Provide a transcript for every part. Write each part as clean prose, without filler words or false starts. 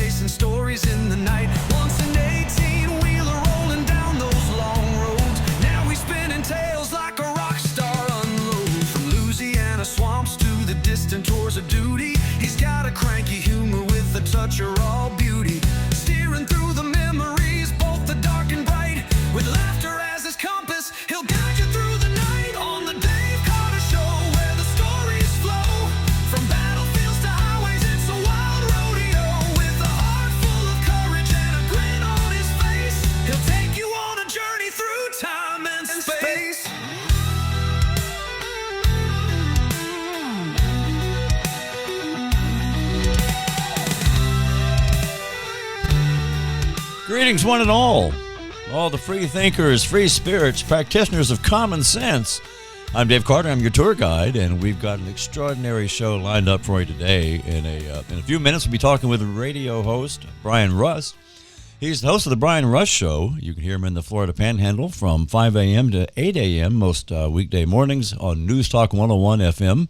chasing stories in the night. Once an 18-wheeler rolling down those long roads. Now he's spinning tales like a rock star unloads. From Louisiana swamps to the distant tours of duty, he's got a cranky humor with a touch of raw beauty. Steering through the memories, both the dark and bright, with laughter as his compass, he'll guide you through the night. On the Dave Carter Show, where the stories flow from battlefields to highways, it's a wild rodeo. With a heart full of courage and a grin on his face, he'll take you on a journey through time and space. Greetings, one and all the free thinkers, free spirits, practitioners of common sense. I'm Dave Carter. I'm your tour guide, and we've got an extraordinary show lined up for you today. In a few minutes, we'll be talking with radio host Brian Russ. He's the host of the Brian Russ Show. You can hear him in the Florida Panhandle from 5 a.m. to 8 a.m. most weekday mornings on News Talk 101 FM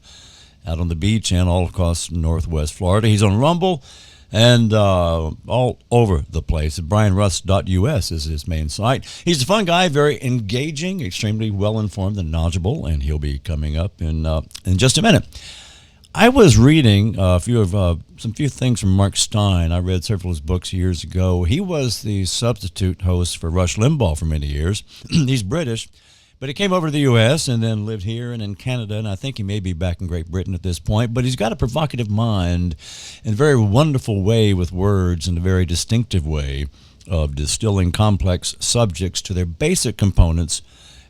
out on the beach and all across Northwest Florida. He's on Rumble and all over the place. BrianRuss.us is his main site. He's a fun guy, very engaging, extremely well-informed and knowledgeable, and he'll be coming up in just a minute. I was reading some few things from Mark Steyn. I read several of his books years ago. He was the substitute host for Rush Limbaugh for many years. He's British, but he came over to the U.S. and then lived here and in Canada, and I think he may be back in Great Britain at this point. But he's got a provocative mind and a very wonderful way with words and a very distinctive way of distilling complex subjects to their basic components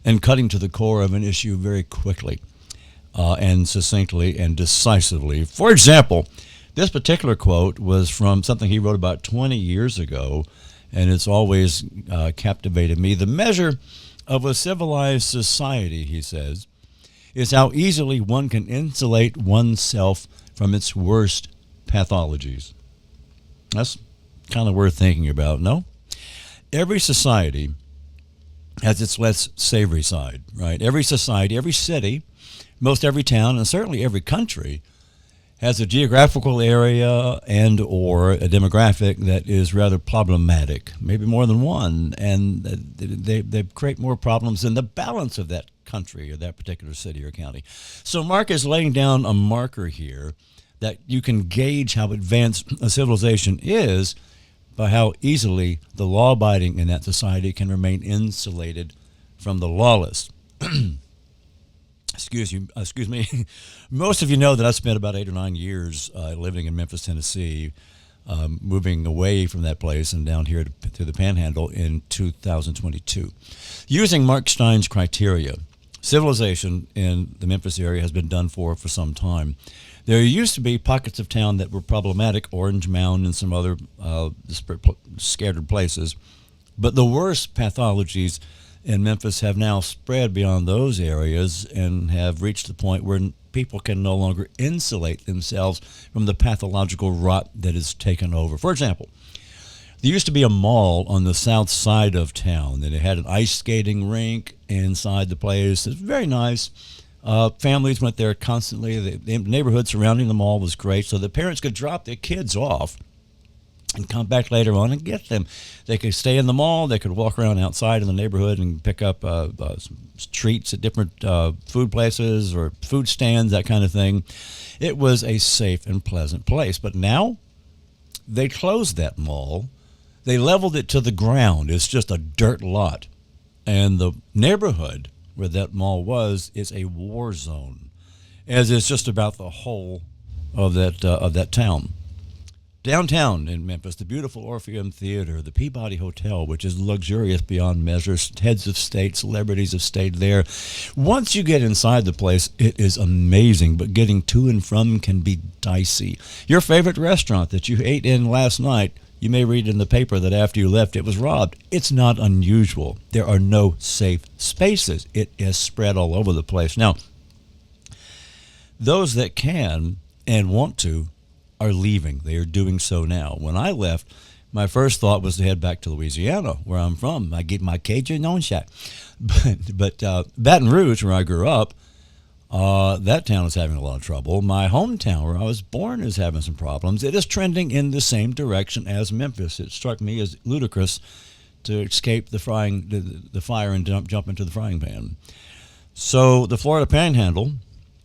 and cutting to the core of an issue very quickly and succinctly and decisively. For example, this particular quote was from something he wrote about 20 years ago, and it's always captivated me. The measure of a civilized society, he says, is how easily one can insulate oneself from its worst pathologies. That's kind of worth thinking about, no? Every society has its less savory side, right? Every society, every city, most every town, and certainly every country has a geographical area and or a demographic that is rather problematic, maybe more than one, and they create more problems than the balance of that country or that particular city or county. So Mark is laying down a marker here that you can gauge how advanced a civilization is by how easily the law-abiding in that society can remain insulated from the lawless. Excuse me. Most of you know that I spent about 8 or 9 years living in Memphis, Tennessee, moving away from that place and down here to the Panhandle in 2022. Using Mark Steyn's criteria, civilization in the Memphis area has been done for some time. There used to be pockets of town that were problematic, Orange Mound and some other scattered places, but the worst pathologies in Memphis have now spread beyond those areas and have reached the point where people can no longer insulate themselves from the pathological rot that has taken over. For example, there used to be a mall on the south side of town, and it had an ice skating rink inside the place. It was very nice. Families went there constantly. The neighborhood surrounding the mall was great, so the parents could drop their kids off and come back later on and get them. They could stay in the mall. They could walk around outside in the neighborhood and pick up some treats at different food places or food stands, that kind of thing. It was a safe and pleasant place. But now they closed that mall. They leveled it to the ground. It's just a dirt lot. And the neighborhood where that mall was is a war zone, as is just about the whole of that town. Downtown in Memphis, the beautiful Orpheum Theater, the Peabody Hotel, which is luxurious beyond measure. Heads of state, celebrities have stayed there. Once you get inside the place, it is amazing, but getting to and from can be dicey. Your favorite restaurant that you ate in last night, you may read in the paper that after you left, it was robbed. It's not unusual. There are no safe spaces. It is spread all over the place. Now, those that can and want to are leaving. They are doing so now. When I left, my first thought was to head back to Louisiana, where I'm from. I get my Cajun on shot. But Baton Rouge, where I grew up, That town is having a lot of trouble. My hometown, where I was born, is having some problems. It is trending in the same direction as Memphis. It struck me as ludicrous to escape the fire and jump into the frying pan. So the Florida Panhandle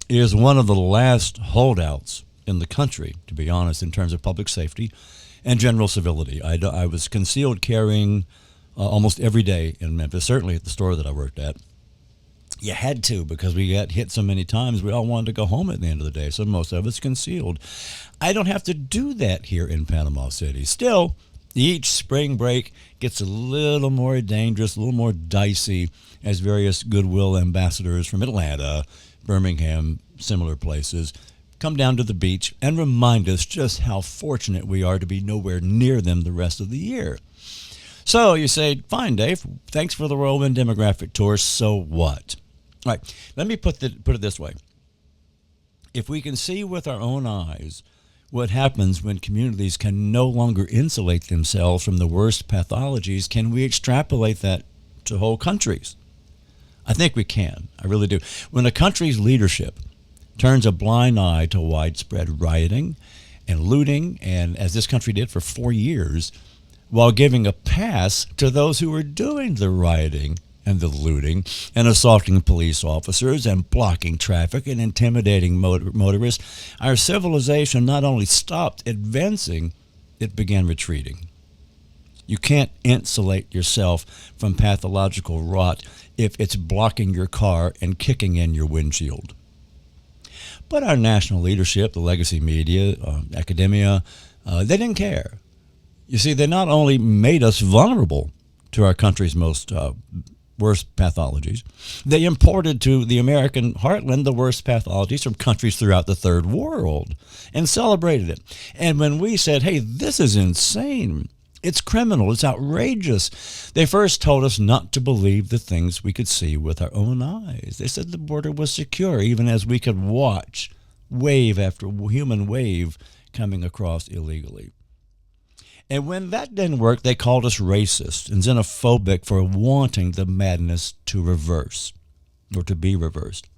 is one of the last holdouts in the country, to be honest, in terms of public safety and general civility. I was concealed carrying almost every day in Memphis, certainly at the store that I worked at. You had to, because we got hit so many times. We all wanted to go home at the end of the day, so most of us concealed. I don't have to do that here in Panama City. Still, each spring break gets a little more dangerous, a little more dicey, as various goodwill ambassadors from Atlanta, Birmingham, similar places, come down to the beach and remind us just how fortunate we are to be nowhere near them the rest of the year. So you say, fine, Dave, thanks for the whirlwind demographic tour, so what? All right, let me put it this way. If we can see with our own eyes what happens when communities can no longer insulate themselves from the worst pathologies, can we extrapolate that to whole countries? I think we can. I really do. When a country's leadership turns a blind eye to widespread rioting and looting, and as this country did for 4 years, while giving a pass to those who were doing the rioting and the looting and assaulting police officers and blocking traffic and intimidating motorists, our civilization not only stopped advancing, it began retreating. You can't insulate yourself from pathological rot if it's blocking your car and kicking in your windshield. But our national leadership, the legacy media, academia, they didn't care. You see, they not only made us vulnerable to our country's most worst pathologies, they imported to the American heartland the worst pathologies from countries throughout the third world and celebrated it. And when we said, hey, this is insane, it's criminal, it's outrageous, they first told us not to believe the things we could see with our own eyes. They said the border was secure, even as we could watch wave after human wave coming across illegally. And when that didn't work, they called us racist and xenophobic for wanting the madness to reverse, or to be reversed.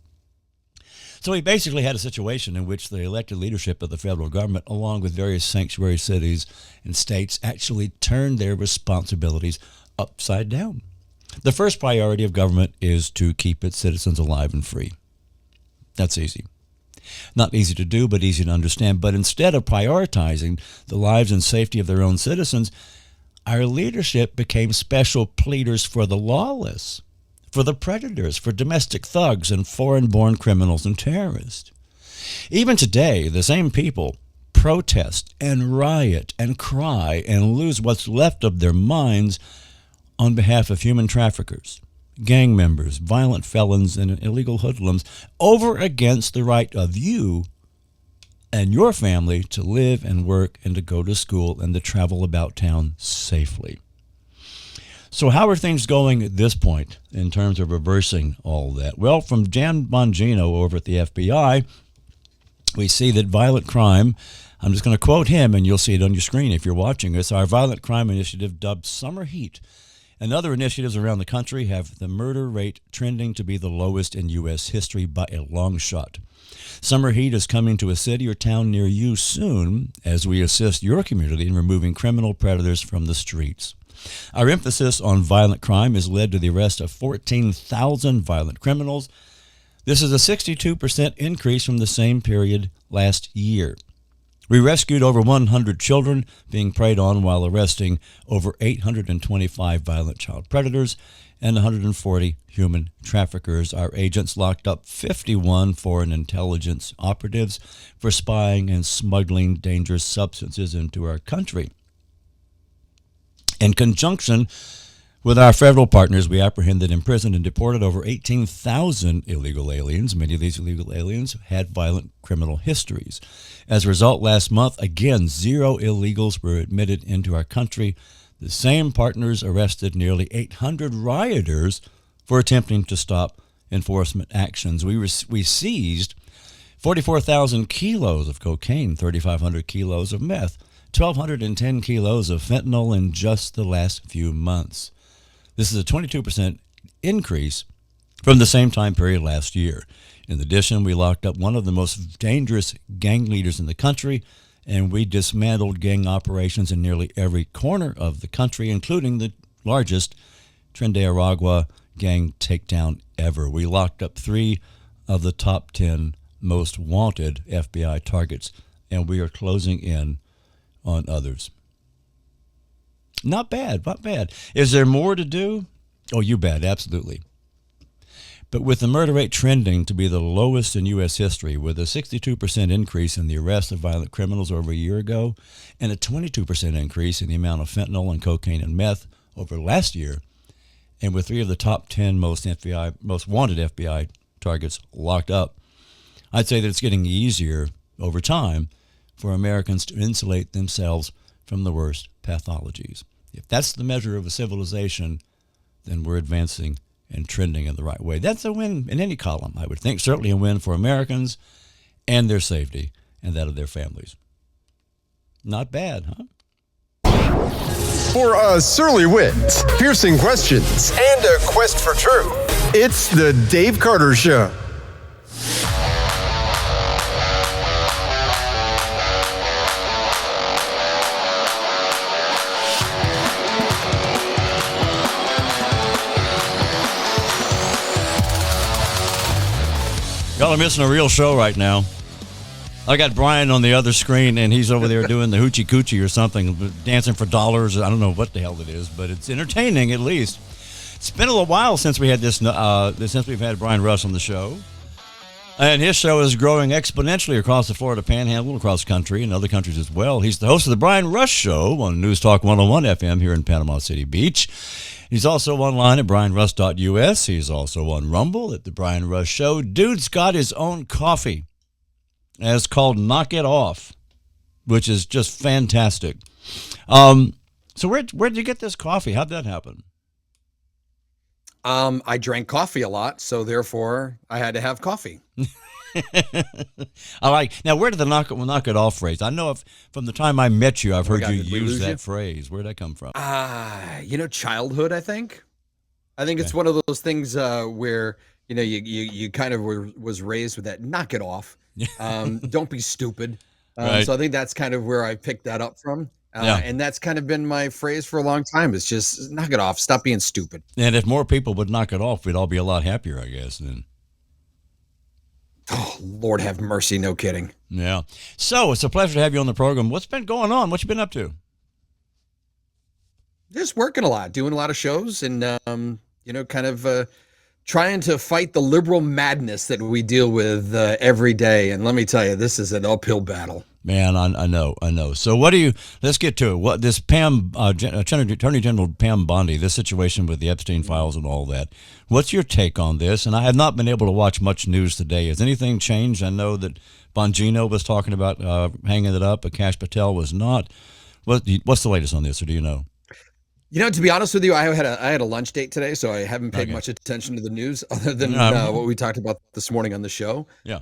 So we basically had a situation in which the elected leadership of the federal government, along with various sanctuary cities and states, actually turned their responsibilities upside down. The first priority of government is to keep its citizens alive and free. That's easy. Not easy to do, but easy to understand. But instead of prioritizing the lives and safety of their own citizens, our leadership became special pleaders for the lawless, for the predators, for domestic thugs and foreign-born criminals and terrorists. Even today, the same people protest and riot and cry and lose what's left of their minds on behalf of human traffickers, gang members, violent felons, and illegal hoodlums, over against the right of you and your family to live and work and to go to school and to travel about town safely. So how are things going at this point in terms of reversing all that? Well, from Jan Bongino over at the FBI, we see that violent crime, I'm just going to quote him, and you'll see it on your screen if you're watching this, our violent crime initiative dubbed Summer Heat and other initiatives around the country have the murder rate trending to be the lowest in U.S. history by a long shot. Summer Heat is coming to a city or town near you soon as we assist your community in removing criminal predators from the streets. Our emphasis on violent crime has led to the arrest of 14,000 violent criminals. This is a 62% increase from the same period last year. We rescued over 100 children being preyed on while arresting over 825 violent child predators and 140 human traffickers. Our agents locked up 51 foreign intelligence operatives for spying and smuggling dangerous substances into our country. In conjunction with our federal partners, we apprehended, imprisoned, and deported over 18,000 illegal aliens. Many of these illegal aliens had violent criminal histories. As a result, last month, again, 0 illegals were admitted into our country. The same partners arrested nearly 800 rioters for attempting to stop enforcement actions. We seized 44,000 kilos of cocaine, 3,500 kilos of meth, 1,210 kilos of fentanyl in just the last few months. This is a 22% increase from the same time period last year. In addition, we locked up one of the most dangerous gang leaders in the country, and we dismantled gang operations in nearly every corner of the country, including the largest Tren de Aragua gang takedown ever. We locked up 3 of the top 10 most wanted FBI targets, and we are closing in on others. Not bad, not bad. Is there more to do? Oh, you bet, absolutely. But with the murder rate trending to be the lowest in U.S. history, with a 62% increase in the arrest of violent criminals over a year ago, and a 22% increase in the amount of fentanyl and cocaine and meth over last year, and with 3 of the top 10 most wanted FBI targets locked up, I'd say that it's getting easier over time for Americans to insulate themselves from the worst pathologies. If that's the measure of a civilization, then we're advancing and trending in the right way. That's a win in any column, I would think. Certainly a win for Americans and their safety and that of their families. Not bad, huh? For surly wit, piercing questions, and a quest for truth, it's the Dave Carter Show. Y'all are missing a real show right now. I got Brian on the other screen, and he's over there doing the hoochie coochie or something, dancing for dollars. I don't know what the hell it is, but it's entertaining at least. It's been a little while since we had since we've had Brian Russ on the show, and his show is growing exponentially across the Florida Panhandle, across the country, and other countries as well. He's the host of the Brian Russ Show on News Talk 101 FM here in Panama City Beach. He's also online at brianruss.us. He's also on Rumble at The Brian Russ Show. Dude's got his own coffee. And it's called Knock It Off, which is just fantastic. So where'd you get this coffee? How'd that happen? I drank coffee a lot, so therefore I had to have coffee. I like. Now, where did the knock it off phrase? I know from the time I met you, I've heard God, you did we use lose that you? phrase. Where'd that come from? Childhood, I think. It's one of those things where, you kind of was raised with that knock it off. Don't be stupid. Right. So I think that's kind of where I picked that up from. Yeah. And that's kind of been my phrase for a long time. It's just knock it off. Stop being stupid. And if more people would knock it off, we'd all be a lot happier, I guess, then. Oh, Lord have mercy. No kidding. Yeah. So it's a pleasure to have you on the program. What's been going on? What you been up to? Just working a lot, doing a lot of shows, and trying to fight the liberal madness that we deal with every day. And let me tell you, this is an uphill battle. Man, I know. So let's get to it. What this Attorney General Pam Bondi, this situation with the Epstein files and all that. What's your take on this? And I have not been able to watch much news today. Has anything changed? I know that Bongino was talking about hanging it up, but Kash Patel was not. What's the latest on this, or do you know? To be honest with you, I had a lunch date today, so I haven't paid much attention to the news other than what we talked about this morning on the show. Yeah.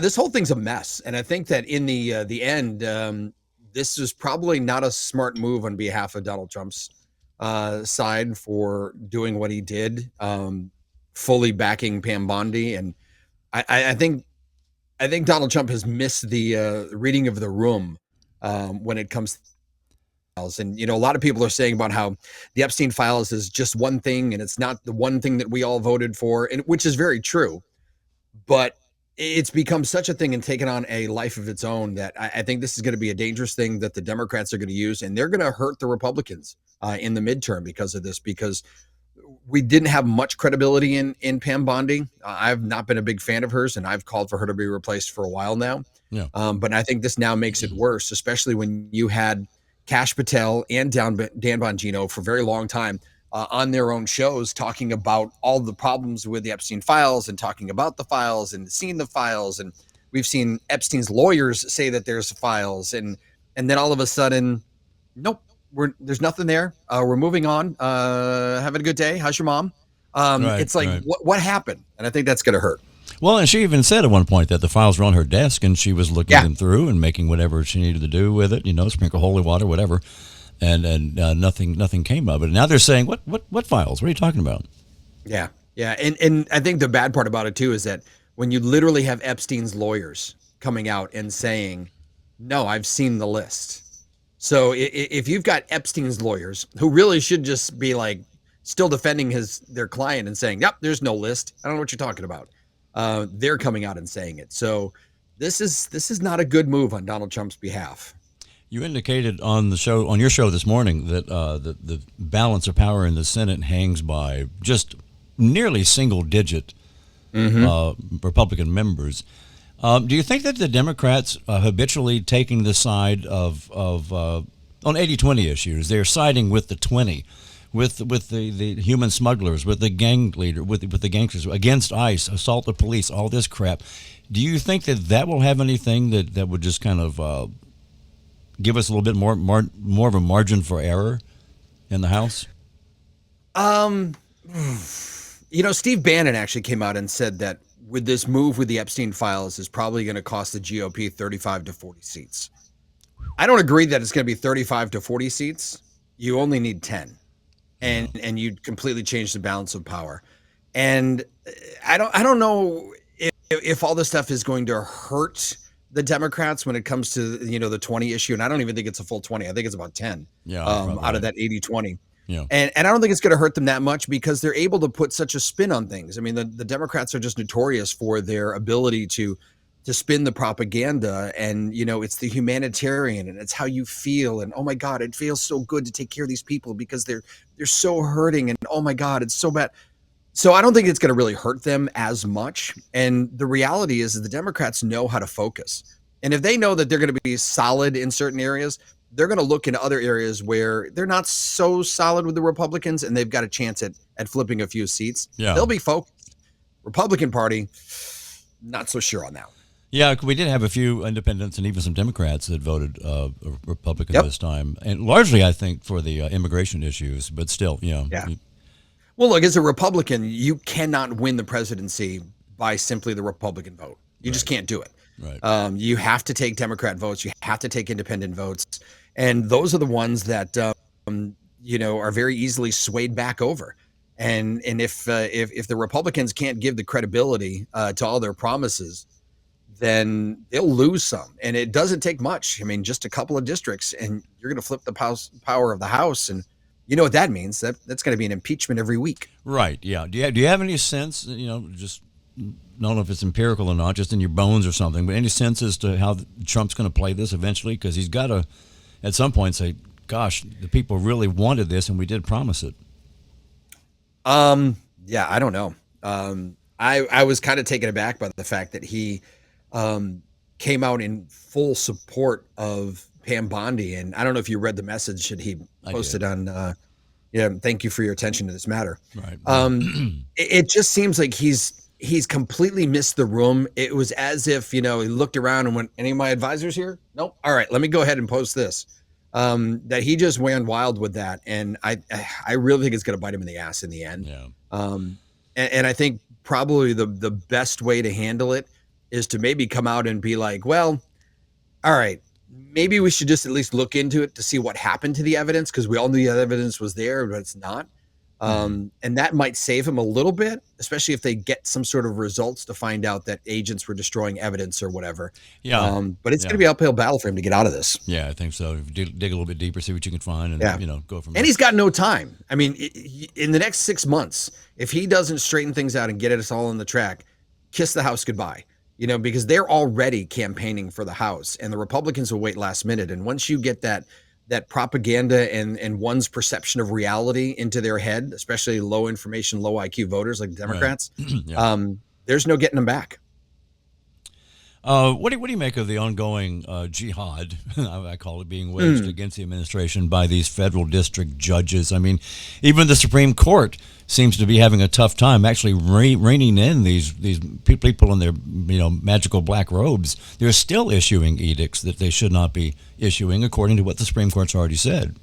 This whole thing's a mess, and I think that in the end, this was probably not a smart move on behalf of Donald Trump's side for doing what he did, fully backing Pam Bondi, and I think Donald Trump has missed the reading of the room when it comes to files. And a lot of people are saying about how the Epstein files is just one thing, and it's not the one thing that we all voted for, and which is very true, but it's become such a thing and taken on a life of its own that I think this is going to be a dangerous thing that the Democrats are going to use, and they're going to hurt the Republicans in the midterm because of this, because we didn't have much credibility in Pam Bondi. I've not been a big fan of hers, and I've called for her to be replaced for a while now. Yeah. But I think this now makes it worse, especially when you had Kash Patel and Dan Bongino for a very long time on their own shows talking about all the problems with the Epstein files and talking about the files and seeing the files. And we've seen Epstein's lawyers say that there's files. And then all of a sudden, nope, there's nothing there. We're moving on. Having a good day. How's your mom? It's like, what happened? And I think that's going to hurt. Well, and she even said at one point that the files were on her desk and she was looking them through and making whatever she needed to do with it, sprinkle holy water, whatever, and nothing came of it. And now they're saying, what files? What are you talking about? Yeah, Yeah, and I think the bad part about it too is that when you literally have Epstein's lawyers coming out and saying, "No, I've seen the list." So if you've got Epstein's lawyers who really should just be like still defending their client and saying, "Yep, there's no list. I don't know what you're talking about." They're coming out and saying it. So this is not a good move on Donald Trump's behalf. You indicated on your show this morning, that the balance of power in the Senate hangs by just nearly single-digit Republican members. Do you think that the Democrats habitually taking the side of on 80-20 issues, they're siding with the 20, with the human smugglers, with the gang leader, with the gangsters, against ICE, assault the police, all this crap? Do you think that will have anything that would just kind of give us a little bit more of a margin for error in the House? Steve Bannon actually came out and said that with this move with the Epstein files is probably going to cost the GOP 35 to 40 seats. I don't agree that it's going to be 35 to 40 seats. You only need 10, and you'd completely change the balance of power. And I don't know if all this stuff is going to hurt the Democrats when it comes to the 20 issue, and I don't even think it's a full 20. I think it's about 10 out of that 80-20. Yeah. And I don't think it's going to hurt them that much because they're able to put such a spin on things. I mean, the Democrats are just notorious for their ability to spin the propaganda, and it's the humanitarian and it's how you feel, and oh my God, it feels so good to take care of these people because they're so hurting, and oh my God, it's so bad. So I don't think it's going to really hurt them as much. And the reality is that the Democrats know how to focus. And if they know that they're going to be solid in certain areas, they're going to look in other areas where they're not so solid with the Republicans and they've got a chance at flipping a few seats. Yeah. They'll be focused. Republican Party, not so sure on that one. Yeah, we did have a few independents and even some Democrats that voted Republican this time. And largely, I think, for the immigration issues, but still, Yeah. Well, look, as a Republican, you cannot win the presidency by simply the Republican vote. You just can't do it. Right. You have to take Democrat votes. You have to take independent votes. And those are the ones that, are very easily swayed back over. And if the Republicans can't give the credibility to all their promises, then they'll lose some. And it doesn't take much. I mean, just a couple of districts and you're going to flip the power of the House. And you know what that means? That's going to be an impeachment every week. Right. Yeah. Do you have any sense, just don't know if it's empirical or not, just in your bones or something, but any sense as to how Trump's going to play this eventually? Because he's got to, at some point, say, gosh, the people really wanted this and we did promise it. Yeah, I don't know. I was kind of taken aback by the fact that he came out in full support of Pam Bondi. And I don't know if you read the message that he posted on, thank you for your attention to this matter. Right. It just seems like he's completely missed the room. It was as if, he looked around and went, any of my advisors here? Nope. All right, let me go ahead and post this. That he just went wild with that. And I really think it's going to bite him in the ass in the end. Yeah. And I think probably the best way to handle it is to maybe come out and be like, well, all right, maybe we should just at least look into it to see what happened to the evidence, because we all knew the evidence was there, but it's not. And that might save him a little bit, especially if they get some sort of results to find out that agents were destroying evidence or whatever. Yeah. But it's going to be an uphill battle for him to get out of this. Yeah, I think so. Dig a little bit deeper, see what you can find, and go from there. And he's got no time. I mean, in the next 6 months, if he doesn't straighten things out and get us all on the track, kiss the House goodbye. Because they're already campaigning for the House, and the Republicans will wait last minute. And once you get that propaganda and one's perception of reality into their head, especially low information, low IQ voters like Democrats, Right. There's no getting them back. What do you make of the ongoing jihad, I call it, being waged against the administration by these federal district judges? I mean, even the Supreme Court seems to be having a tough time actually reining in these people in their magical black robes. They're still issuing edicts that they should not be issuing, according to what the Supreme Court's already said.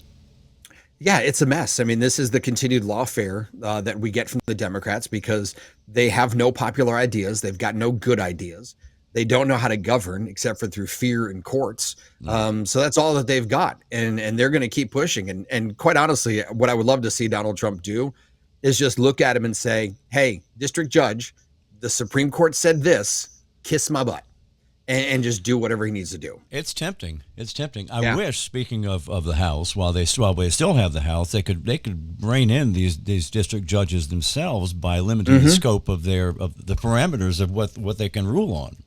Yeah, it's a mess. I mean, this is the continued lawfare that we get from the Democrats because they have no popular ideas. They've got no good ideas. They don't know how to govern except for through fear in courts. So that's all that they've got. And they're going to keep pushing. And quite honestly, what I would love to see Donald Trump do is just look at him and say, hey, district judge, the Supreme Court said this, kiss my butt, and just do whatever he needs to do. It's tempting. It's tempting. I Yeah. wish, speaking of the House, while they still have the House, they could rein in these district judges themselves by limiting the scope of the parameters of what they can rule on.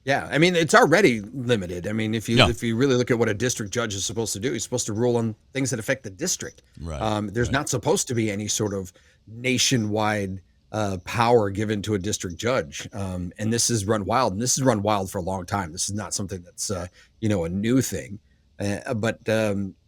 Yeah, I mean, it's already limited. I mean, if you Yeah. really look at what a district judge is supposed to do, he's supposed to rule on things that affect the district. Right. There's not supposed to be any sort of nationwide power given to a district judge, and this is run wild. And this has run wild for a long time. This is not something that's a new thing. But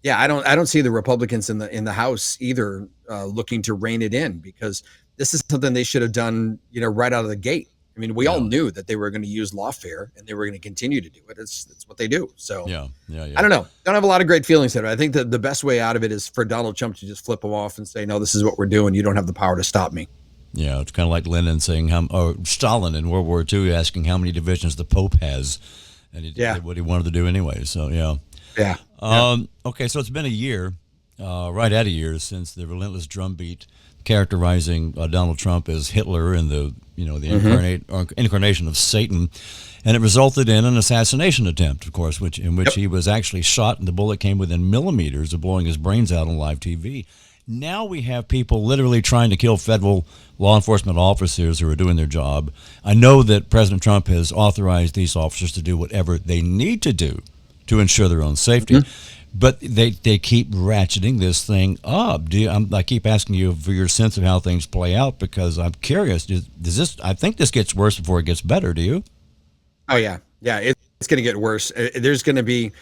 yeah, I don't see the Republicans in the House either looking to rein it in, because this is something they should have done right out of the gate. I mean, we all knew that they were going to use lawfare and they were going to continue to do it. It's what they do. So Yeah. I don't know. Don't have a lot of great feelings there. I think that the best way out of it is for Donald Trump to just flip them off and say, no, this is what we're doing. You don't have the power to stop me. Yeah, it's kind of like Lenin saying, or Stalin in World War II asking how many divisions the Pope has, and he did what he wanted to do anyway. So yeah. Yeah. Okay, so it's been a year, right at a year, since the relentless drumbeat characterizing Donald Trump as Hitler and the incarnation of Satan, and it resulted in an assassination attempt, of course, in which he was actually shot, and the bullet came within millimeters of blowing his brains out on live TV. Now we have people literally trying to kill federal law enforcement officers who are doing their job. I know that President Trump has authorized these officers to do whatever they need to do to ensure their own safety. But they keep ratcheting this thing up. I keep asking you for your sense of how things play out, because I'm curious. Does this? I think this gets worse before it gets better. Do you? Oh yeah. It's going to get worse. There's going to be.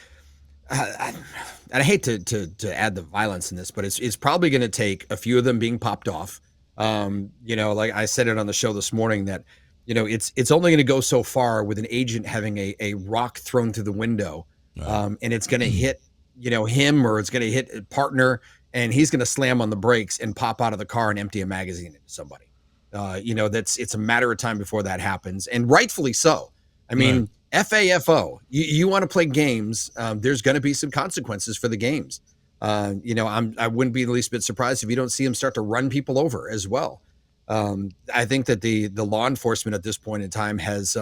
And I hate to add the violence in this, but it's probably going to take a few of them being popped off. Like I said it on the show this morning, that it's only going to go so far with an agent having a rock thrown through the window, and it's going to hit him, or it's going to hit a partner, and he's going to slam on the brakes and pop out of the car and empty a magazine into somebody. It's a matter of time before that happens, and rightfully so. I mean, FAFO, you want to play games, there's going to be some consequences for the games. I wouldn't be the least bit surprised if you don't see him start to run people over as well. I think that the law enforcement at this point in time has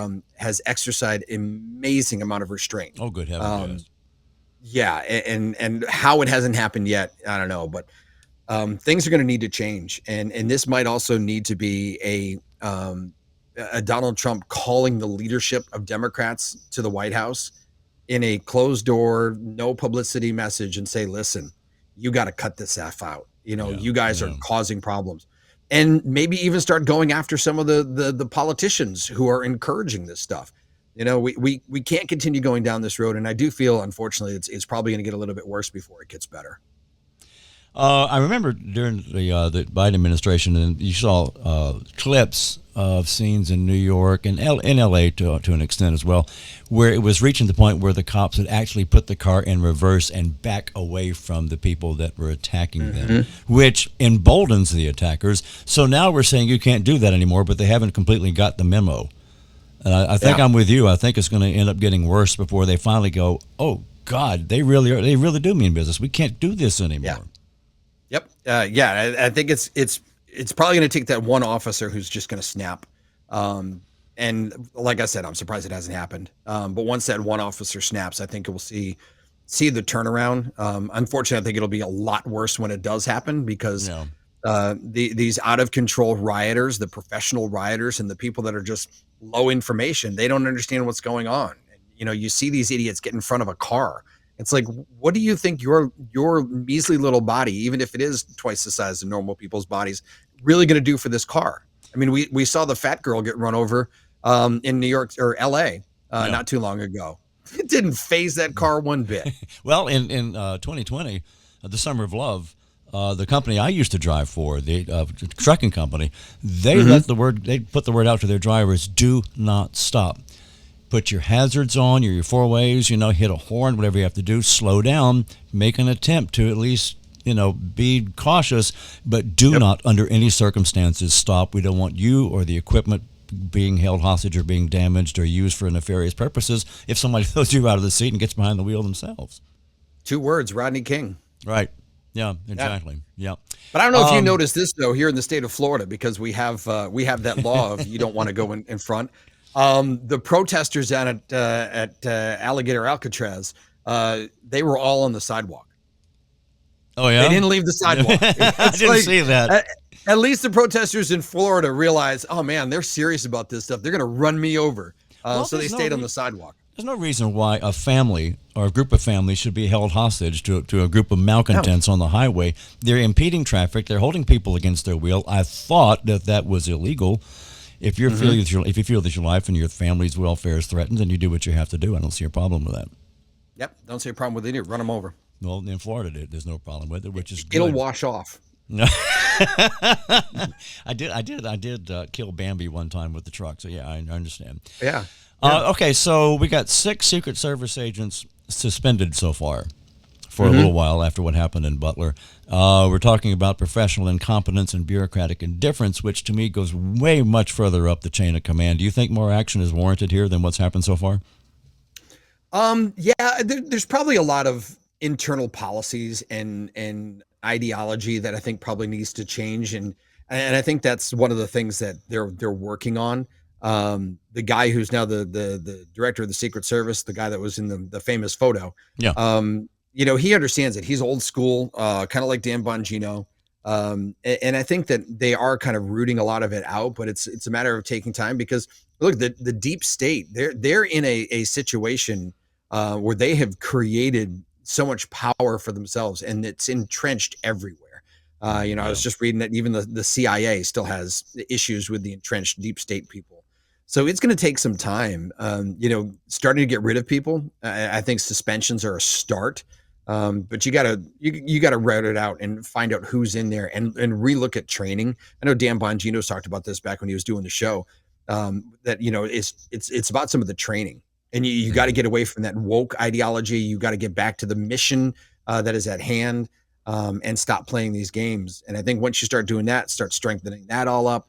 exercised amazing amount of restraint. Oh, good heavens! Yeah, and how it hasn't happened yet, I don't know, but things are going to need to change, and this might also need to be a Donald Trump calling the leadership of Democrats to the White House in a closed door, no publicity message, and say, listen, you got to cut this F out. You guys are causing problems, and maybe even start going after some of the politicians who are encouraging this stuff. We can't continue going down this road, and I do feel, unfortunately, it's probably going to get a little bit worse before it gets better. I remember during the Biden administration, and you saw clips of scenes in New York and in L.A. to an extent as well, where it was reaching the point where the cops had actually put the car in reverse and back away from the people that were attacking them, which emboldens the attackers. So now we're saying you can't do that anymore, but they haven't completely got the memo. And I think I'm with you. I think it's going to end up getting worse before they finally go, oh, God, they really do mean business. We can't do this anymore. Yep. I think it's probably going to take that one officer who's just going to snap. And like I said, I'm surprised it hasn't happened. But once that one officer snaps, I think we'll see the turnaround. Unfortunately, I think it'll be a lot worse when it does happen, because these out of control rioters, the professional rioters, and the people that are just low information, they don't understand what's going on. And, you see these idiots get in front of a car. It's like, what do you think your measly little body, even if it is twice the size of normal people's bodies, really going to do for this car? I mean, we saw the fat girl get run over in New York or LA not too long ago. It didn't phase that car one bit. Well, in 2020, the Summer of Love, the company I used to drive for, the trucking company, they they put the word out to their drivers: do not stop. Put your hazards on, your four ways, hit a horn, whatever you have to do, slow down, make an attempt to at least, be cautious, but do not under any circumstances stop. We don't want you or the equipment being held hostage or being damaged or used for nefarious purposes if somebody throws you out of the seat and gets behind the wheel themselves. 2 words, Rodney King. Right. Yeah, exactly. Yeah. But I don't know if you noticed this though here in the state of Florida, because we have that law of you don't want to go in front. The protesters down at Alligator Alcatraz, they were all on the sidewalk. Oh yeah, they didn't leave the sidewalk. I didn't see that. At least the protesters in Florida realized, oh man, they're serious about this stuff. They're going to run me over. So they stayed on the sidewalk. There's no reason why a family or a group of families should be held hostage to a group of malcontents on the highway. They're impeding traffic. They're holding people against their will. I thought that was illegal. If you feel that your life and your family's welfare is threatened, then you do what you have to do. I don't see a problem with that. Yep, don't see a problem with it either. Run them over. Well, in Florida, there's no problem with it, which is good. It'll wash off. I did kill Bambi one time with the truck. So yeah, I understand. Yeah. Okay, so we got 6 Secret Service agents suspended so far for a little while after what happened in Butler. We're talking about professional incompetence and bureaucratic indifference, which to me goes way much further up the chain of command. Do you think more action is warranted here than what's happened so far? Yeah, there's probably a lot of internal policies and ideology that I think probably needs to change, and I think that's one of the things that they're working on. The guy who's now the director of the Secret Service, the guy that was in the famous photo, he understands it. He's old school, kind of like Dan Bongino, and I think that they are kind of rooting a lot of it out, but it's a matter of taking time, because look, the deep state, they're in a situation where they have created so much power for themselves, and it's entrenched everywhere. I was just reading that even the CIA still has issues with the entrenched deep state people. So it's going to take some time, starting to get rid of people. I think suspensions are a start, but you gotta route it out and find out who's in there and relook at training. I know Dan Bongino's talked about this back when he was doing the show, that it's about some of the training. And you got to get away from that woke ideology. You got to get back to the mission that is at hand, and stop playing these games. And I think once you start doing that, start strengthening that all up,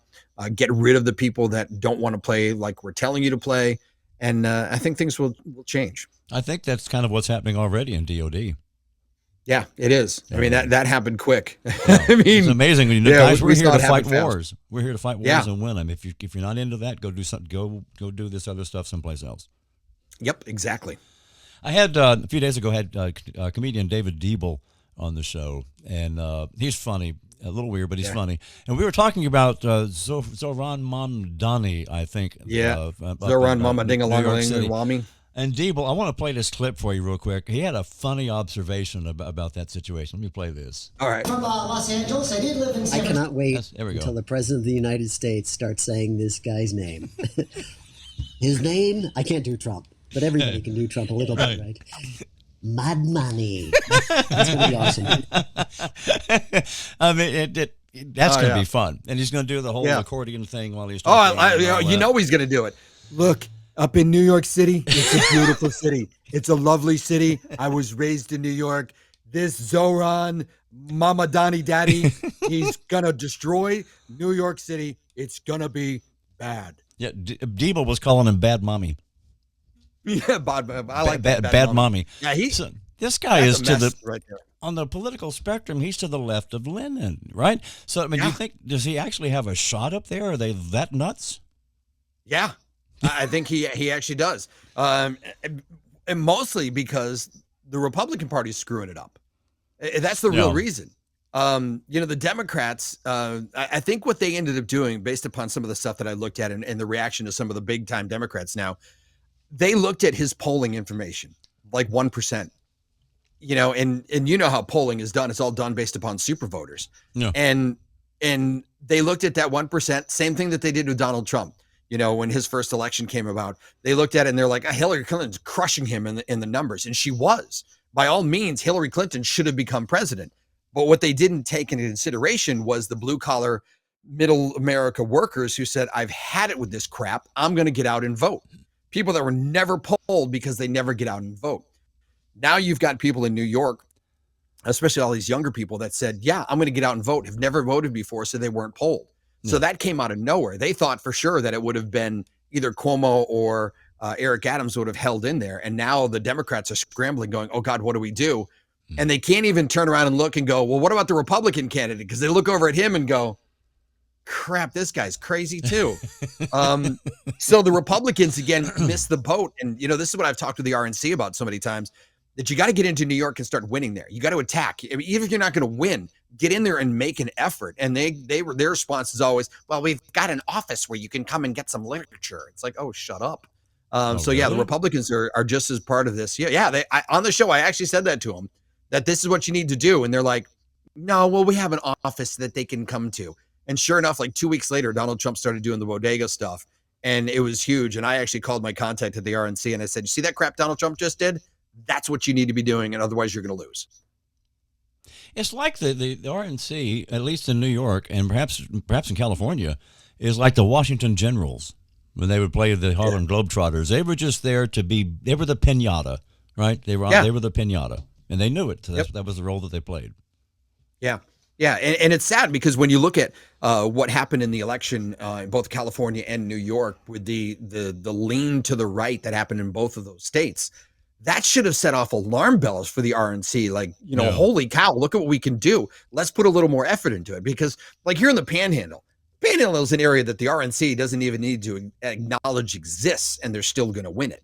get rid of the people that don't want to play like we're telling you to play. And I think things will change. I think that's kind of what's happening already in DOD. Yeah, it is. Yeah. I mean, that happened quick. Yeah. I mean, it's amazing when guys, we're here to fight wars. Fast. We're here to fight wars and win them. If you're not into that, go do something. Go do this other stuff someplace else. Yep, exactly. I had a few days ago comedian David Diebel on the show, and he's funny, a little weird, but he's funny. And we were talking about Zohran Mamdani, I think. Yeah, Zohran Mamdani. And Diebel, I want to play this clip for you real quick. He had a funny observation about that situation. Let me play this. All right. From Los Angeles, I did live in I cannot wait there we go. until the President of the United States starts saying this guy's name. His name, I can't do Trump. But everybody can do Trump a little bit, right? Mad money. That's going to be awesome. I mean, that's going to be fun. And he's going to do the whole accordion thing while he's talking. He's going to do it. Look, up in New York City, it's a beautiful city. It's a lovely city. I was raised in New York. This Zohran Mamdani daddy, he's going to destroy New York City. It's going to be bad. Yeah, Diebel was calling him Bad Mommy. Yeah, I like bad mommy. Yeah, this guy is to the right there. On the political spectrum. He's to the left of Lenin, right? So I mean, do you think does he actually have a shot up there? Are they that nuts? Yeah, I think he actually does, and mostly because the Republican Party is screwing it up. That's the real reason. The Democrats. I think what they ended up doing, based upon some of the stuff that I looked at and the reaction to some of the big time Democrats now. They looked at his polling information, like 1%, and you know how polling is done. It's all done based upon super voters. Yeah. And they looked at that 1%, same thing that they did with Donald Trump. When his first election came about, they looked at it and they're like, Hillary Clinton's crushing him in the numbers. And she was. By all means, Hillary Clinton should have become president. But what they didn't take into consideration was the blue collar middle America workers who said, I've had it with this crap. I'm going to get out and vote. People that were never polled because they never get out and vote. Now you've got people in New York, especially all these younger people that said, yeah, I'm going to get out and vote, have never voted before, so they weren't polled. Yeah. So that came out of nowhere. They thought for sure that it would have been either Cuomo or Eric Adams would have held in there. And now the Democrats are scrambling going, oh God, what do we do? And they can't even turn around and look and go, well, what about the Republican candidate? Because they look over at him and go, crap, this guy's crazy too. So the Republicans, again, missed the boat. And, this is what I've talked to the RNC about so many times, that you got to get into New York and start winning there. You got to attack. I mean, even if you're not going to win, get in there and make an effort. And their response is always, well, we've got an office where you can come and get some literature. It's like, oh, shut up. The Republicans are just as part of this. On the show, I actually said that to them, that this is what you need to do. And they're like, no, well, we have an office that they can come to. And sure enough, like 2 weeks later, Donald Trump started doing the bodega stuff. And it was huge. And I actually called my contact at the RNC and I said, you see that crap Donald Trump just did? That's what you need to be doing. And otherwise, you're going to lose. It's like the RNC, at least in New York and perhaps in California, is like the Washington Generals when they would play the Harlem Globetrotters. They were just there they were the piñata, right? They were the piñata. And they knew it. So that was the role that they played. Yeah. Yeah. And it's sad because when you look at what happened in the election in both California and New York with the lean to the right that happened in both of those states, that should have set off alarm bells for the RNC. Like, holy cow, look at what we can do. Let's put a little more effort into it. Because like here in the Panhandle is an area that the RNC doesn't even need to acknowledge exists, and they're still going to win it.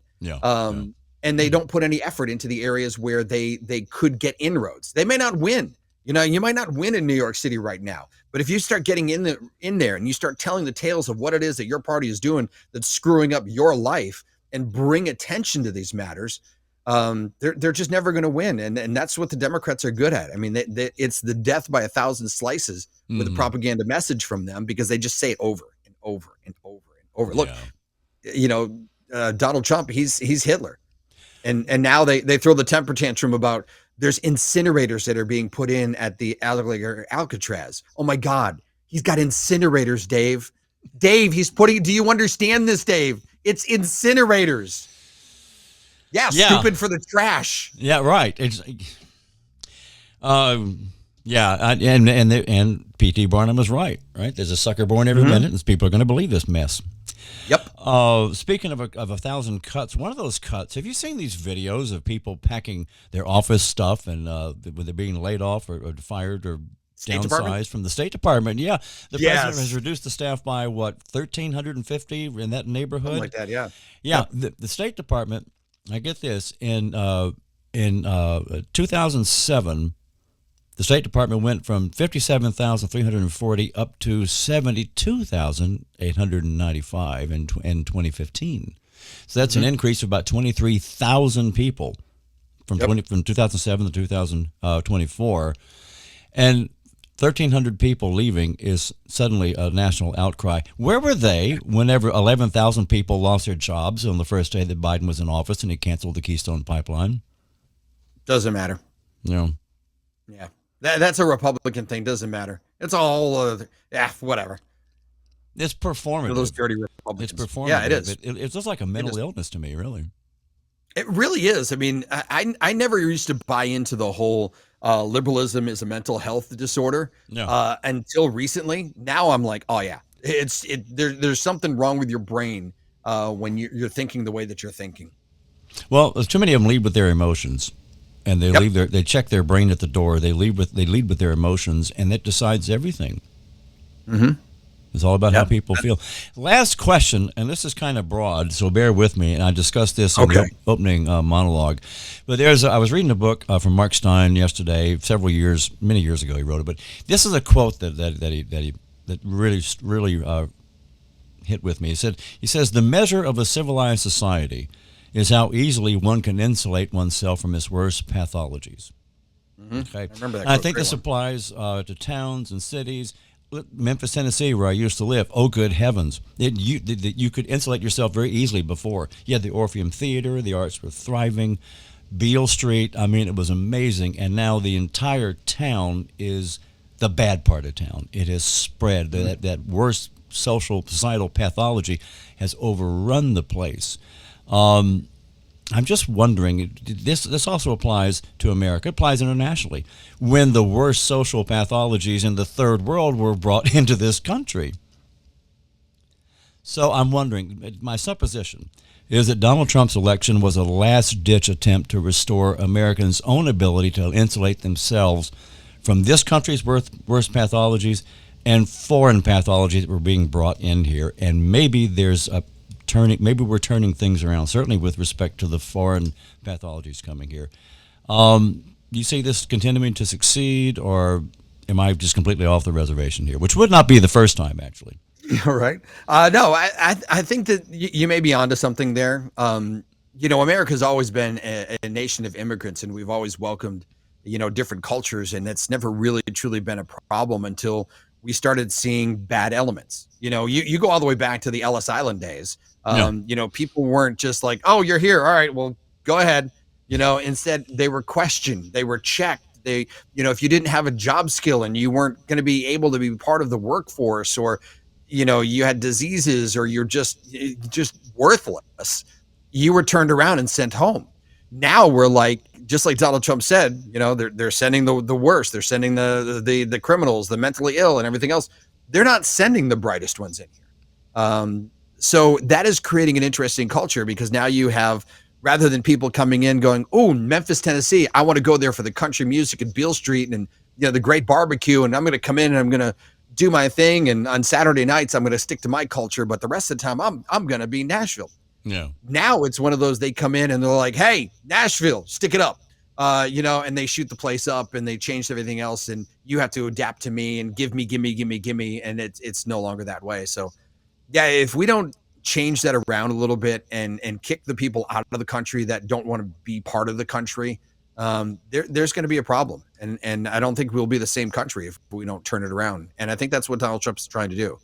And they don't put any effort into the areas where they could get inroads. They may not win. You might not win in New York City right now, but if you start getting in there and you start telling the tales of what it is that your party is doing that's screwing up your life and bring attention to these matters, they're just never going to win. And that's what the Democrats are good at. I mean, it's the death by 1,000 slices with a propaganda message from them because they just say it over and over and over and over. Look, Donald Trump, he's Hitler. And now they throw the temper tantrum about there's incinerators that are being put in at the Alcatraz. Oh my God, he's got incinerators, Dave. Dave, do you understand this, Dave? It's incinerators. Yeah, stupid for the trash. Yeah, right. It's and P.T. Barnum was right. There's a sucker born every minute, and people are going to believe this mess. Yep. Speaking of 1,000 cuts, one of those cuts, have you seen these videos of people packing their office stuff and when they're being laid off or fired or downsized from the State Department? Yeah. The president has reduced the staff by, 1,350 in that neighborhood? Something like that, yeah. Yeah. The State Department, I get this, in 2007, the State Department went from 57,340 up to 72,895 in 2015. So that's an increase of about 23,000 people from 2007 to 2024. And 1,300 people leaving is suddenly a national outcry. Where were they whenever 11,000 people lost their jobs on the first day that Biden was in office and he canceled the Keystone Pipeline? Doesn't matter. No. Yeah. That's a Republican thing. Doesn't matter. It's all whatever. It's performative. Those dirty Republicans. It's performative. Yeah, it is. It's just like a mental illness to me, really. It really is. I mean, I never used to buy into the whole liberalism is a mental health disorder until recently. Now I'm like, oh yeah, there's something wrong with your brain when you're thinking the way that you're thinking. Well, too many of them lead with their emotions. And they check their brain at the door. They lead with their emotions, and it decides everything. Mm-hmm. It's all about how people feel. Last question, and this is kind of broad, so bear with me. And I discussed this in the opening monologue. But I was reading a book from Mark Steyn yesterday, many years ago. He wrote it, but this is a quote that really hit with me. He says, "The measure of a civilized society is how easily one can insulate oneself from its worst pathologies." Mm-hmm. Okay, I remember that. I think this applies to towns and cities. Memphis, Tennessee, where I used to live. Oh, good heavens! You could insulate yourself very easily before. You had the Orpheum Theater; the arts were thriving. Beale Street. I mean, it was amazing. And now the entire town is the bad part of town. It has spread. That worst societal pathology has overrun the place. I'm just wondering, this also applies to America, it applies internationally, when the worst social pathologies in the third world were brought into this country. So I'm wondering, my supposition is that Donald Trump's election was a last-ditch attempt to restore Americans' own ability to insulate themselves from this country's worst pathologies and foreign pathologies that were being brought in here. And maybe maybe we're turning things around, certainly with respect to the foreign pathologies coming here. Do you see this continuing to succeed, or am I just completely off the reservation here? Which would not be the first time, actually. All right. No, I think that you may be onto something there. America's always been a nation of immigrants, and we've always welcomed, different cultures, and it's never really truly been a problem until we started seeing bad elements. You go all the way back to the Ellis Island days. People weren't just like, oh, you're here. All right, well, go ahead. Instead they were questioned. They were checked. If you didn't have a job skill and you weren't going to be able to be part of the workforce, or you had diseases, or you're just worthless, you were turned around and sent home. Now we're like, just like Donald Trump said, they're sending the worst. They're sending the criminals, the mentally ill, and everything else. They're not sending the brightest ones in here. So that is creating an interesting culture, because now you have, rather than people coming in going, oh, Memphis, Tennessee, I want to go there for the country music and Beale Street and the great barbecue, and I'm going to come in and I'm going to do my thing, and on Saturday nights I'm going to stick to my culture, but the rest of the time I'm going to be Nashville. Yeah. Now it's one of those, they come in and they're like, hey, Nashville, stick it up. And they shoot the place up and they change everything else, and you have to adapt to me and give me, and it's no longer that way. So yeah, if we don't change that around a little bit and kick the people out of the country that don't want to be part of the country, there's going to be a problem. And I don't think we'll be the same country if we don't turn it around. And I think that's what Donald Trump's trying to do.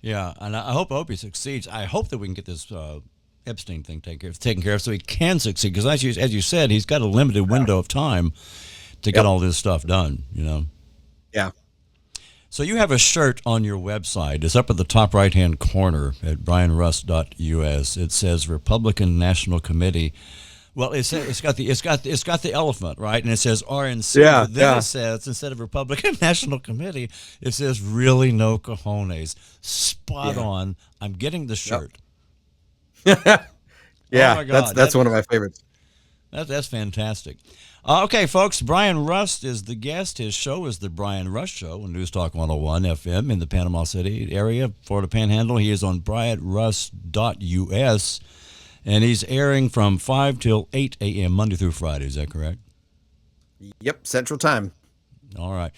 Yeah, and I hope he succeeds. I hope that we can get this Epstein thing taken care of so he can succeed, because as you said, he's got a limited window of time to get all this stuff done, Yeah. So you have a shirt on your website. It's up at the top right-hand corner at brianrust.us. It says Republican National Committee. Well, it's got the elephant, right? And it says RNC. Yeah, then it says, instead of Republican National Committee, it says really no cojones. Spot on. I'm getting the shirt. Yeah, Oh my God. that's one of my favorites. That's fantastic. Okay, folks, Brian Rust is the guest. His show is the Brian Rust Show on News Talk 101 FM in the Panama City area, Florida Panhandle. He is on brianrust.us, and he's airing from 5 till 8 a.m. Monday through Friday. Is that correct? Yep, Central Time. All right.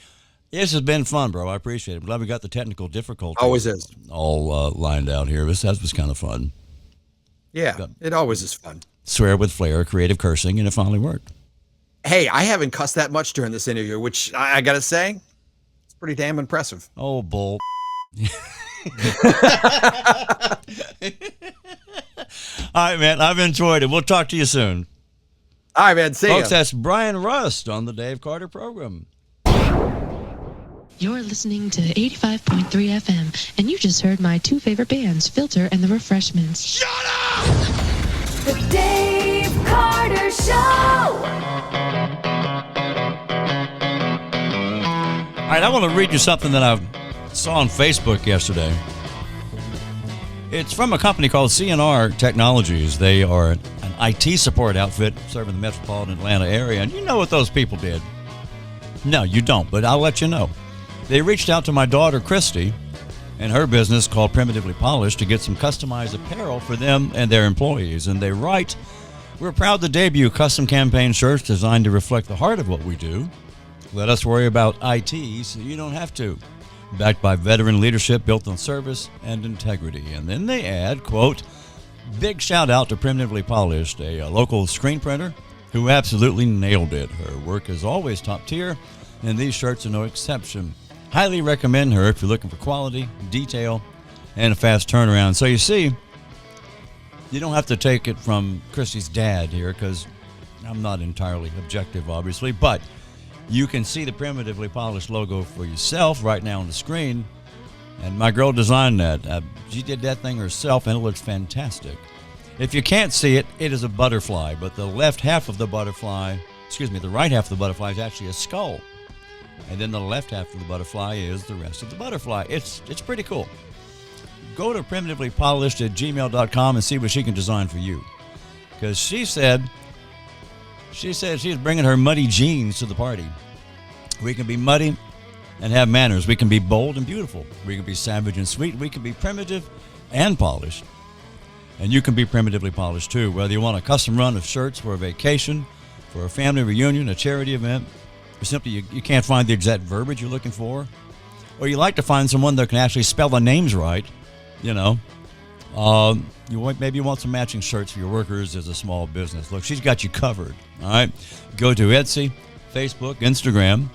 This has been fun, bro. I appreciate it. I'm glad we got the technical difficulties Always is. all lined out here. This was kind of fun. Yeah, it always is fun. Swear with flair, creative cursing, and it finally worked. Hey, I haven't cussed that much during this interview, which I got to say, it's pretty damn impressive. Oh, bull. All right, man. I've enjoyed it. We'll talk to you soon. All right, man. See ya. Folks, that's Brian Rust on the Dave Carter program. You're listening to 85.3 FM, and you just heard my two favorite bands, Filter and The Refreshments. Shut up! The Dave Carter Show! All right, I want to read you something that I saw on Facebook yesterday. It's from a company called CNR Technologies. They are an IT support outfit serving the metropolitan Atlanta area. And you know what those people did? No, you don't, but I'll let you know. They reached out to my daughter, Christy, and her business called Primitively Polished to get some customized apparel for them and their employees. And they write, we're proud to debut custom campaign shirts designed to reflect the heart of what we do. Let us worry about IT so you don't have to. Backed by veteran leadership built on service and integrity. And then they add, quote, big shout out to Primitively Polished, a local screen printer who absolutely nailed it. Her work is always top tier, and these shirts are no exception. Highly recommend her if you're looking for quality, detail, and a fast turnaround. So you see, you don't have to take it from Christy's dad here, because I'm not entirely objective, obviously, but you can see the Primitively Polished logo for yourself right now on the screen. And my girl designed that. She did that thing herself, and it looks fantastic. If you can't see it, it is a butterfly, but the right half of the butterfly is actually a skull. And then the left half of the butterfly is the rest of the butterfly. It's pretty cool. go to primitivelypolished@gmail.com and see what she can design for you. Because she said she's bringing her muddy jeans to the party. We can be muddy and have manners. We can be bold and beautiful. We can be savage and sweet. We can be primitive and polished. And you can be primitively polished too, whether you want a custom run of shirts for a vacation, for a family reunion, a charity event, or simply you can't find the exact verbiage you're looking for, or you like to find someone that can actually spell the names right, you know. Maybe you want some matching shirts for your workers as a small business. Look, she's got you covered, all right? Go to Etsy, Facebook, Instagram,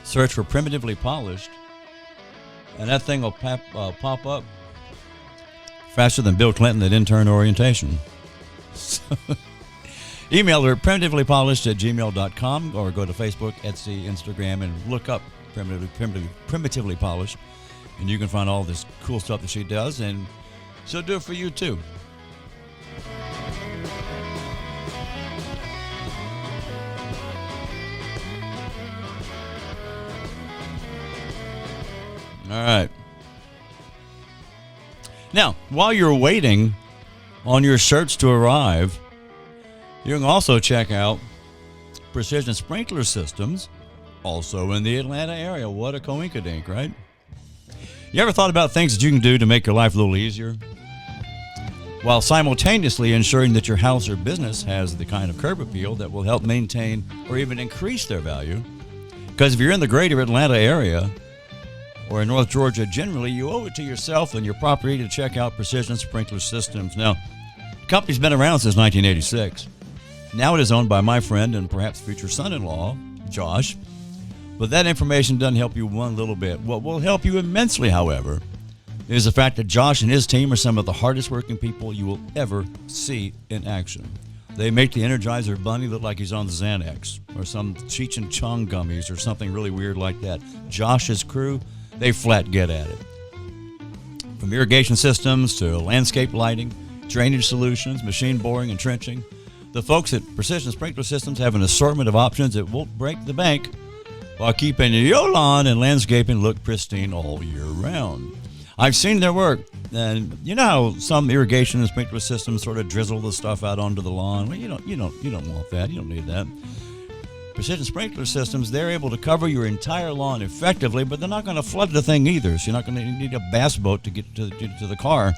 search for Primitively Polished, and that thing will pop up faster than Bill Clinton at intern orientation. So, email her at primitivelypolished@gmail.com or go to Facebook, Etsy, Instagram, and look up Primitively Polished, and you can find all this cool stuff that she does, and she'll do it for you too. All right. Now, while you're waiting on your shirts to arrive, you can also check out Precision Sprinkler Systems, also in the Atlanta area. What a coinkydink, right? You ever thought about things that you can do to make your life a little easier, while simultaneously ensuring that your house or business has the kind of curb appeal that will help maintain or even increase their value? Because if you're in the greater Atlanta area, or in North Georgia generally, you owe it to yourself and your property to check out Precision Sprinkler Systems. Now, the company's been around since 1986. Now it is owned by my friend and perhaps future son-in-law, Josh. But that information doesn't help you one little bit. What will help you immensely, however, is the fact that Josh and his team are some of the hardest working people you will ever see in action. They make the Energizer Bunny look like he's on the Xanax or some Cheech and Chong gummies or something really weird like that. Josh's crew, they flat get at it. From irrigation systems to landscape lighting, drainage solutions, machine boring and trenching, the folks at Precision Sprinkler Systems have an assortment of options that won't break the bank while keeping your lawn and landscaping look pristine all year round. I've seen their work, and you know how some irrigation and sprinkler systems sort of drizzle the stuff out onto the lawn? Well, you don't want that. You don't need that. Precision Sprinkler Systems, they're able to cover your entire lawn effectively, but they're not going to flood the thing either. So you're not going to need a bass boat to get to the car,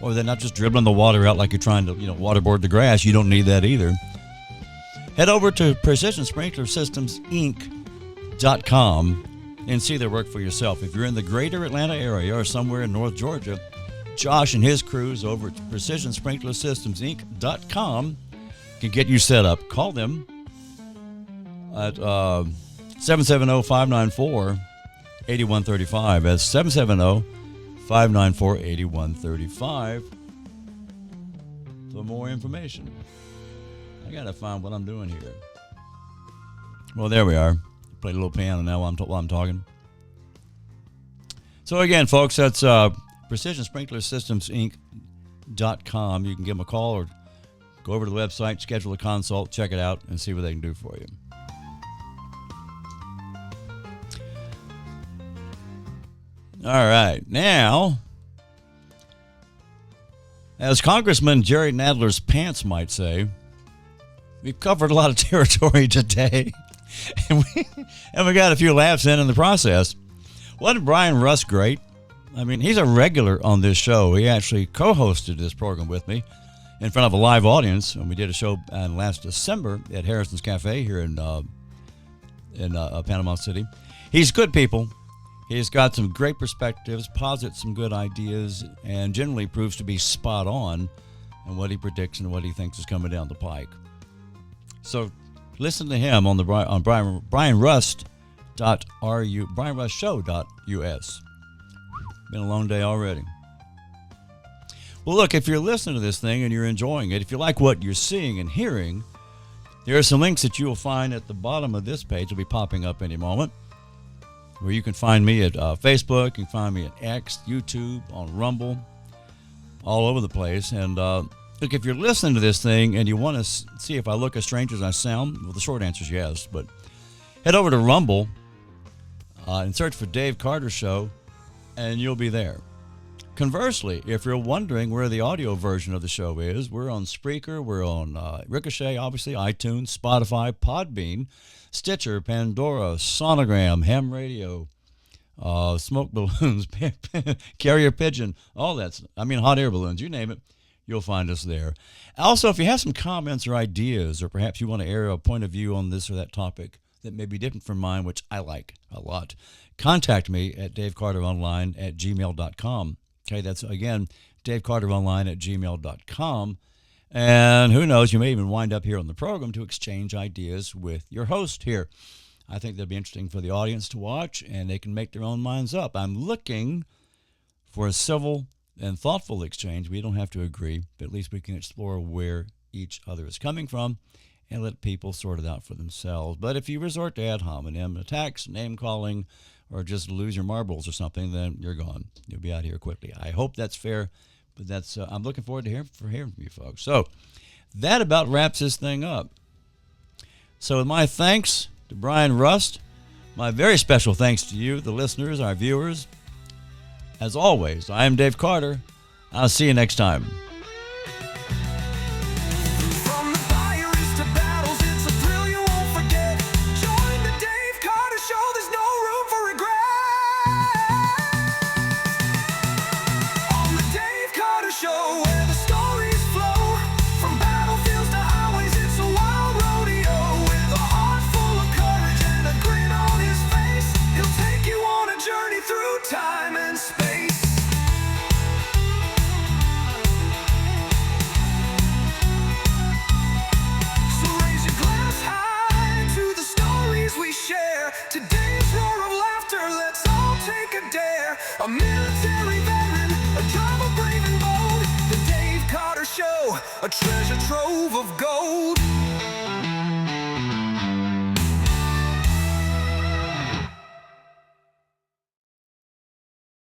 or they're not just dribbling the water out like you're trying to waterboard the grass. You don't need that either. Head over to Precision Sprinkler Systems Inc.com and see their work for yourself. If you're in the greater Atlanta area or somewhere in North Georgia, Josh and his crews over at Precision Sprinkler Systems Inc.com can get you set up. Call them at 770-594-8135. That's 770-594-8135 for more information. I got to find what I'm doing here. Well, there we are. Play a little piano now while I'm talking. So again, folks, that's Precision Sprinkler Systems Inc.com. You can give them a call or go over to the website, schedule a consult, check it out, and see what they can do for you. All right. Now, as Congressman Jerry Nadler's pants might say, we've covered a lot of territory today. And we got a few laughs in the process. Wasn't Brian Rust great? I mean, he's a regular on this show. He actually co-hosted this program with me in front of a live audience, and we did a show last December at Harrison's Cafe here in Panama City. He's good people. He's got some great perspectives, posits some good ideas, and generally proves to be spot on in what he predicts and what he thinks is coming down the pike. So listen to him on BrianRust.us. Been a long day already. Well, look, if you're listening to this thing and you're enjoying it, if you like what you're seeing and hearing, there are some links that you will find at the bottom of this page. Will be popping up any moment, where you can find me at Facebook, you can find me at X, YouTube, on Rumble, all over the place. And look, if you're listening to this thing and you want to see if I look as strange as I sound, well, the short answer is yes. But head over to Rumble and search for Dave Carter Show, and you'll be there. Conversely, if you're wondering where the audio version of the show is, we're on Spreaker, we're on Ricochet, obviously, iTunes, Spotify, Podbean, Stitcher, Pandora, Sonogram, Ham Radio, smoke balloons, carrier pigeon, all that. Hot air balloons, you name it, you'll find us there. Also, if you have some comments or ideas, or perhaps you want to air a point of view on this or that topic that may be different from mine, which I like a lot, contact me at davecarteronline@gmail.com. Okay, that's, again, davecarteronline@gmail.com. And who knows, you may even wind up here on the program to exchange ideas with your host here. I think that'd be interesting for the audience to watch, and they can make their own minds up. I'm looking for a civil and thoughtful exchange. We don't have to agree, but at least we can explore where each other is coming from and let people sort it out for themselves. But if you resort to ad hominem attacks, name-calling, or just lose your marbles or something, then you're gone. You'll be out here quickly. I hope that's fair, but that's I'm looking forward to hearing from you folks. So that about wraps this thing up. So with my thanks to Brian Rust, my very special thanks to you, the listeners, our viewers. As always, I am Dave Carter. I'll see you next time. From the fires to battles, it's a thrill you won't forget. Join the Dave Carter Show, there's no room for regret. On the Dave Carter Show, where the stories flow, from battlefields to highways, it's a wild rodeo. With a heart full of courage and a grin on his face, he'll take you on a journey through time and space. Today's roar of laughter, let's all take a dare. A military veteran, a driver brave and bold. The Dave Carter Show, a treasure trove of gold.